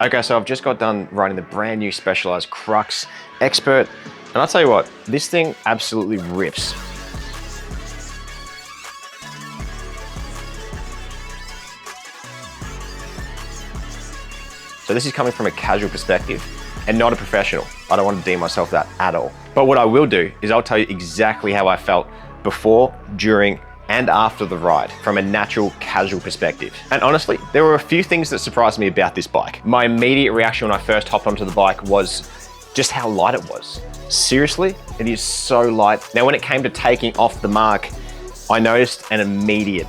Okay, so I've just got done riding the brand new Specialized Crux Expert, and I'll tell you what, this thing absolutely rips. So this is coming from a casual perspective and not a professional. I don't want to deem myself that at all. But what I will do is I'll tell you exactly how I felt before, during, and after the ride from a natural, casual perspective. And honestly, there were a few things that surprised me about this bike. My immediate reaction when I first hopped onto the bike was just how light it was. Seriously, it is so light. Now, when it came to taking off the mark, I noticed an immediate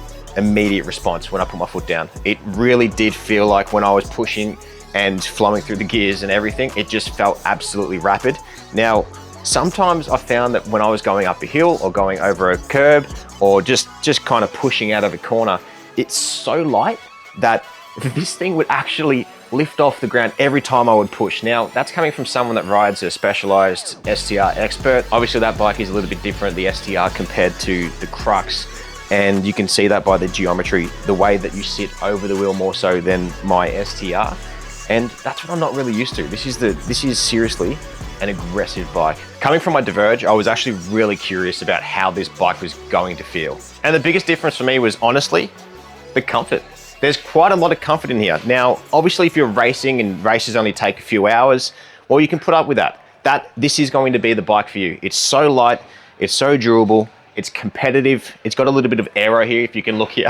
response when I put my foot down. It really did feel like when I was pushing and flowing through the gears and everything, it just felt absolutely rapid. Now, sometimes I found that when I was going up a hill or going over a curb or just kind of pushing out of a corner, it's so light that this thing would actually lift off the ground every time I would push. Now, that's coming from someone that rides a Specialized STR Expert. Obviously, that bike is a little bit different, the STR, compared to the Crux. And you can see that by the geometry, the way that you sit over the wheel more so than my STR. And that's what I'm not really used to. This is seriously an aggressive bike. Coming from my Diverge, I was actually really curious about how this bike was going to feel. And the biggest difference for me was honestly, the comfort. There's quite a lot of comfort in here. Now, obviously if you're racing and races only take a few hours, well, you can put up with that. This is going to be the bike for you. It's so light, it's so durable, it's competitive. It's got a little bit of aero here. If you can look here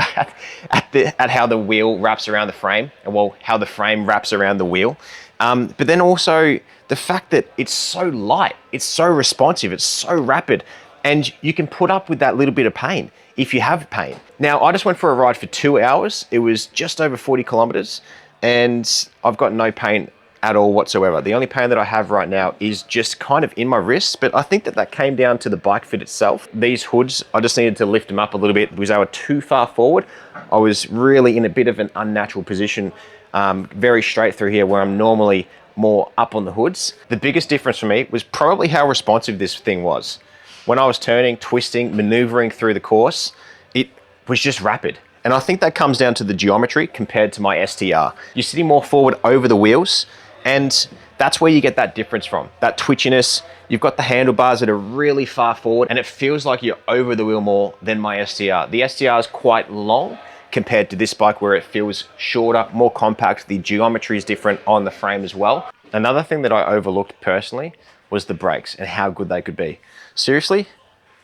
at how the wheel wraps around the frame, and well, how the frame wraps around the wheel. But then also the fact that it's so light, it's so responsive, it's so rapid, and you can put up with that little bit of pain if you have pain. Now, I just went for a ride for 2 hours. It was just over 40 kilometers, and I've got no pain at all whatsoever. The only pain that I have right now is just kind of in my wrists, but I think that came down to the bike fit itself. These hoods, I just needed to lift them up a little bit because they were too far forward. I was really in a bit of an unnatural position, very straight through here where I'm normally more up on the hoods. The biggest difference for me was probably how responsive this thing was. When I was turning, twisting, maneuvering through the course, it was just rapid. And I think that comes down to the geometry compared to my STR. You're sitting more forward over the wheels, and that's where you get that difference from, that twitchiness. You've got the handlebars that are really far forward, and it feels like you're over the wheel more than my STR. The STR is quite long compared to this bike where it feels shorter, more compact. The geometry is different on the frame as well. Another thing that I overlooked personally was the brakes and how good they could be. Seriously,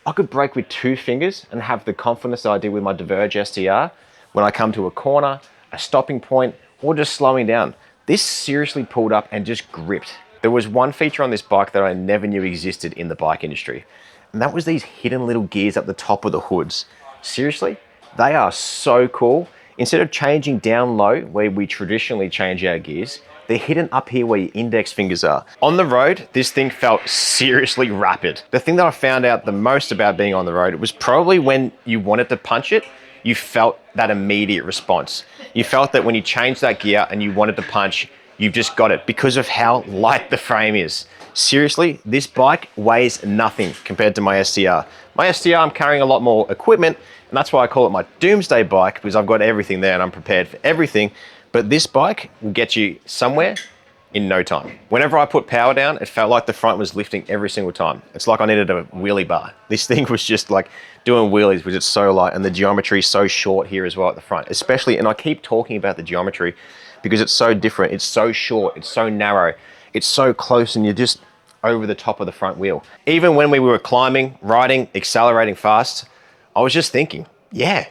I could brake with 2 fingers and have the confidence that I did with my Diverge STR when I come to a corner, a stopping point, or just slowing down. This seriously pulled up and just gripped. There was one feature on this bike that I never knew existed in the bike industry, and that was these hidden little gears up the top of the hoods. Seriously, they are so cool. Instead of changing down low, where we traditionally change our gears, they're hidden up here where your index fingers are. On the road, this thing felt seriously rapid. The thing that I found out the most about being on the road was probably when you wanted to punch it, you felt that immediate response. You felt that when you changed that gear and you wanted to punch, you've just got it because of how light the frame is. Seriously, this bike weighs nothing compared to my STR. My STR, I'm carrying a lot more equipment, and that's why I call it my doomsday bike, because I've got everything there and I'm prepared for everything. But this bike will get you somewhere in no time. Whenever I put power down, it felt like the front was lifting every single time. It's like I needed a wheelie bar. This thing was just like doing wheelies because it's so light, and the geometry is so short here as well at the front, especially, and I keep talking about the geometry because it's so different. It's so short, it's so narrow, it's so close, and you're just over the top of the front wheel. Even when we were climbing, riding, accelerating fast, I was just thinking, yeah,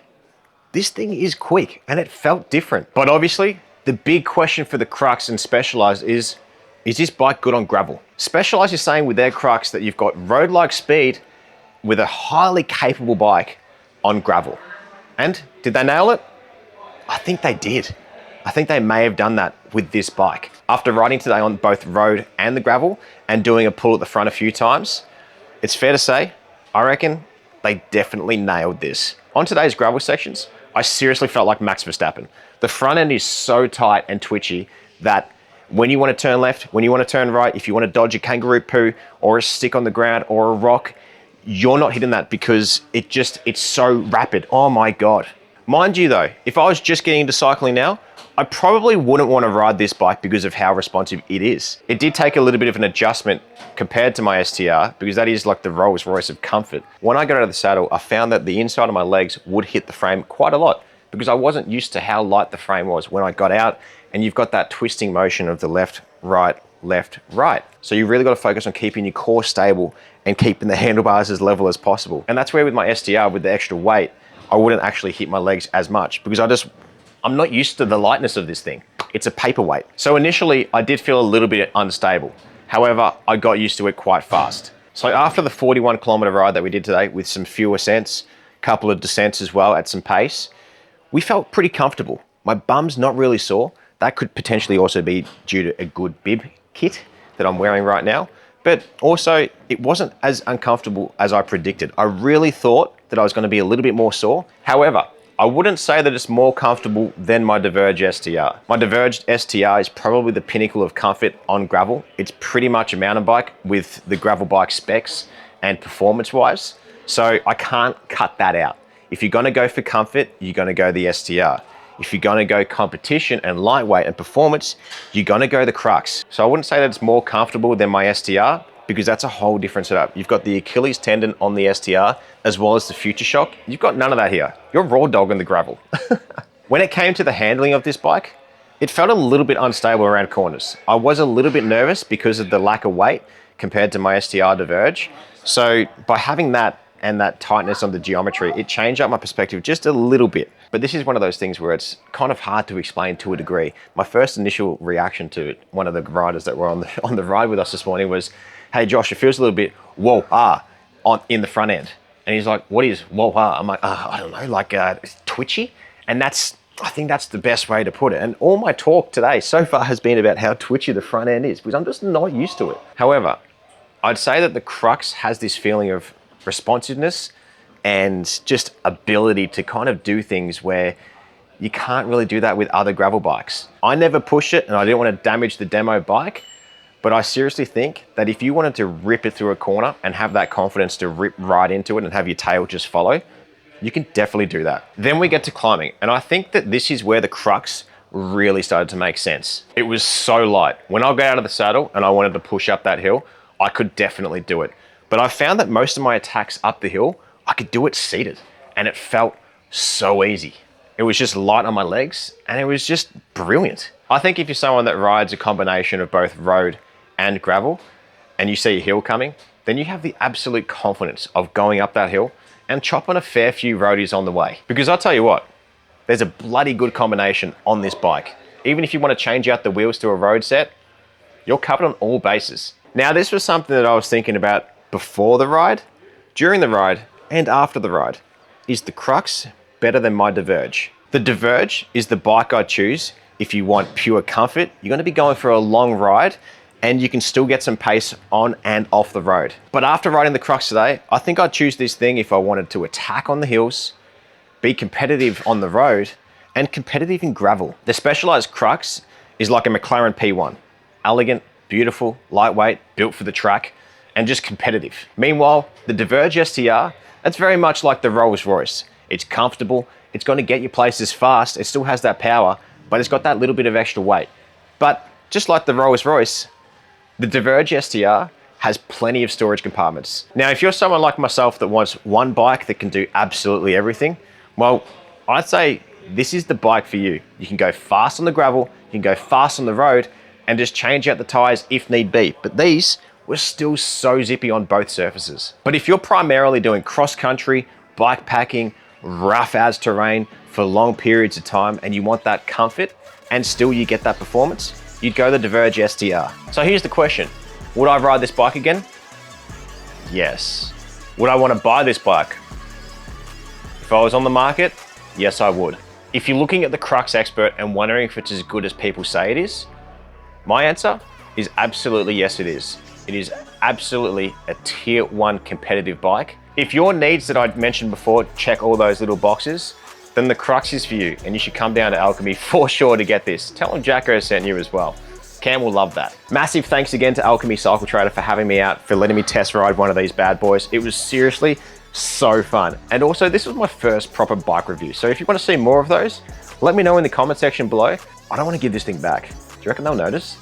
this thing is quick, and it felt different. But obviously, the big question for the Crux and Specialized is this bike good on gravel? Specialized is saying with their Crux that you've got road-like speed with a highly capable bike on gravel. And did they nail it? I think they did. I think they may have done that with this bike. After riding today on both road and the gravel and doing a pull at the front a few times, it's fair to say, I reckon they definitely nailed this. On today's gravel sections, I seriously felt like Max Verstappen. The front end is so tight and twitchy that when you want to turn left, when you want to turn right, if you want to dodge a kangaroo poo or a stick on the ground or a rock, you're not hitting that because it's so rapid. Oh my God. Mind you though, if I was just getting into cycling now, I probably wouldn't want to ride this bike because of how responsive it is. It did take a little bit of an adjustment compared to my STR because that is like the Rolls Royce of comfort. When I got out of the saddle, I found that the inside of my legs would hit the frame quite a lot because I wasn't used to how light the frame was when I got out, and you've got that twisting motion of the left, right. So you really got to focus on keeping your core stable and keeping the handlebars as level as possible. And that's where with my STR, with the extra weight, I wouldn't actually hit my legs as much because I'm not used to the lightness of this thing. It's a paperweight. So initially I did feel a little bit unstable. However, I got used to it quite fast. So after the 41-kilometer ride that we did today with some few ascents, a couple of descents as well at some pace, we felt pretty comfortable. My bum's not really sore. That could potentially also be due to a good bib kit that I'm wearing right now. But also, it wasn't as uncomfortable as I predicted. I really thought that I was going to be a little bit more sore. However, I wouldn't say that it's more comfortable than my Diverge STR. My Diverge STR is probably the pinnacle of comfort on gravel. It's pretty much a mountain bike with the gravel bike specs and performance-wise. So I can't cut that out. If you're going to go for comfort, you're going to go the STR. If you're going to go competition and lightweight and performance, you're going to go the Crux. So I wouldn't say that it's more comfortable than my STR because that's a whole different setup. You've got the Achilles tendon on the STR as well as the Future Shock. You've got none of that here. You're raw dog in the gravel. When it came to the handling of this bike, it felt a little bit unstable around corners. I was a little bit nervous because of the lack of weight compared to my STR Diverge. So by having that and that tightness on the geometry, it changed up my perspective just a little bit. But this is one of those things where it's kind of hard to explain to a degree. My first initial reaction to it, one of the riders that were on the ride with us this morning was, "Hey Josh, it feels a little bit in the front end." And he's like, "What is whoa-ah?" I'm like, I don't know, like twitchy. And I think that's the best way to put it. And all my talk today so far has been about how twitchy the front end is because I'm just not used to it. However, I'd say that the Crux has this feeling of responsiveness and just ability to kind of do things where you can't really do that with other gravel bikes. I never push it and I didn't want to damage the demo bike, but I seriously think that if you wanted to rip it through a corner and have that confidence to rip right into it and have your tail just follow, you can definitely do that. Then we get to climbing, and I think that this is where the Crux really started to make sense. It was so light. When I got out of the saddle and I wanted to push up that hill, I could definitely do it. But I found that most of my attacks up the hill, I could do it seated, and it felt so easy. It was just light on my legs, and it was just brilliant. I think if you're someone that rides a combination of both road and gravel, and you see a hill coming, then you have the absolute confidence of going up that hill and chopping a fair few roadies on the way. Because I'll tell you what, there's a bloody good combination on this bike. Even if you want to change out the wheels to a road set, you're covered on all bases. Now, this was something that I was thinking about before the ride, during the ride, and after the ride. Is the Crux better than my Diverge? The Diverge is the bike I choose if you want pure comfort. You're going to be going for a long ride and you can still get some pace on and off the road. But after riding the Crux today, I think I'd choose this thing if I wanted to attack on the hills, be competitive on the road, and competitive in gravel. The Specialized Crux is like a McLaren P1. Elegant, beautiful, lightweight, built for the track, and just competitive. Meanwhile, the Diverge STR, that's very much like the Rolls Royce. It's comfortable, it's going to get you places fast, it still has that power, but it's got that little bit of extra weight. But just like the Rolls Royce, the Diverge STR has plenty of storage compartments. Now, if you're someone like myself that wants one bike that can do absolutely everything, well, I'd say this is the bike for you. You can go fast on the gravel, you can go fast on the road, and just change out the tires if need be. But these were still so zippy on both surfaces. But if you're primarily doing cross-country, bike packing, rough as terrain for long periods of time, and you want that comfort, and still you get that performance, you'd go the Diverge STR. So here's the question. Would I ride this bike again? Yes. Would I want to buy this bike? If I was on the market, yes, I would. If you're looking at the Crux Expert and wondering if it's as good as people say it is, my answer is absolutely yes, it is. It is absolutely a tier 1 competitive bike. If your needs that I mentioned before check all those little boxes, then the Crux is for you, and you should come down to Alchemy for sure to get this. Tell them Jacko sent you as well. Cam will love that. Massive thanks again to Alchemy Cycle Trader for having me out, for letting me test ride one of these bad boys. It was seriously so fun. And also, this was my first proper bike review. So if you want to see more of those, let me know in the comment section below. I don't want to give this thing back. Do you reckon they'll notice?